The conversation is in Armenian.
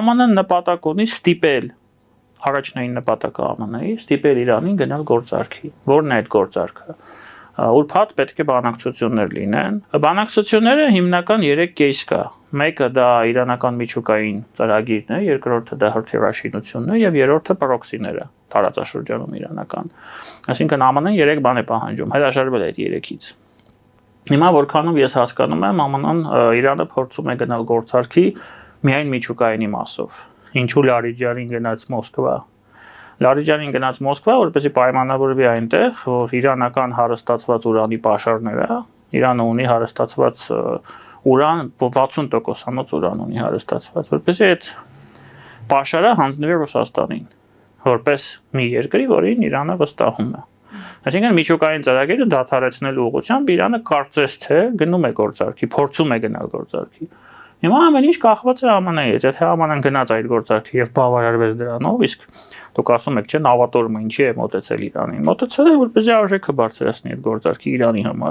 ԱՄՆ-ն նպատակ ունի ստիպել առաջնային նպատակը ԱՄՆ-ի ստիպել Իրանին գնալ գործարքի։ Որն է այդ գործարքը։ Ուրբաթ պետք է բանակցություններ լինեն։ Բանակցությունները հիմնական 3 կեյս կա։ Մեկը դա իրանական միջուկային ծրագիրն է, երկրորդը դա հրթիռաշինությունն է եւ երրորդը պրոքսիները տարածաշրջանում իրանական։ Այսինքն ԱՄՆ-ն 3 բան է պահանջում, հրաժարվել է այդ 3-ից։ Հիմա որքանով ես հասկանում եմ, ԱՄՆ-ն Իրանը փորձում է գնալ գործարքի միայն միջուկայինի մասով։ Ինչու Լարիջանին գնաց Մոսկվա։ Լարիջանին գնաց Մոսկվա, որպեսզի պայմանավորվի այնտեղ, որ իրանական հարստացված ուրանի պաշարները, Իրանը ունի հարստացված ուրան 60%-անոց ուրան ունի հարստացված, որպեսզի այդ պաշարը հանձնվի Ռուսաստանին, որպես մի երկրի, որին Իրանը վստահում է։ Այսինքն միջուկային ծրագիրը դադարեցնելու ուղղությամբ Իրանը կարծես թե գնում է գործարքի, փորձում է գնալ գործարքի։ Հիմա ամեն ինչ կախված է ԱՄՆ-ից, եթե ԱՄՆ-ն գնաց այդ գործարքի եւ բավարարվեց դրանով, իսկ դուք ասում եք, չէ, նավատորմը ինչի է մոտեցել Իրանին։ Մոտեցել է, որպեսզի արժեքը բարձրացնի այդ գործարքի Իրանի համար։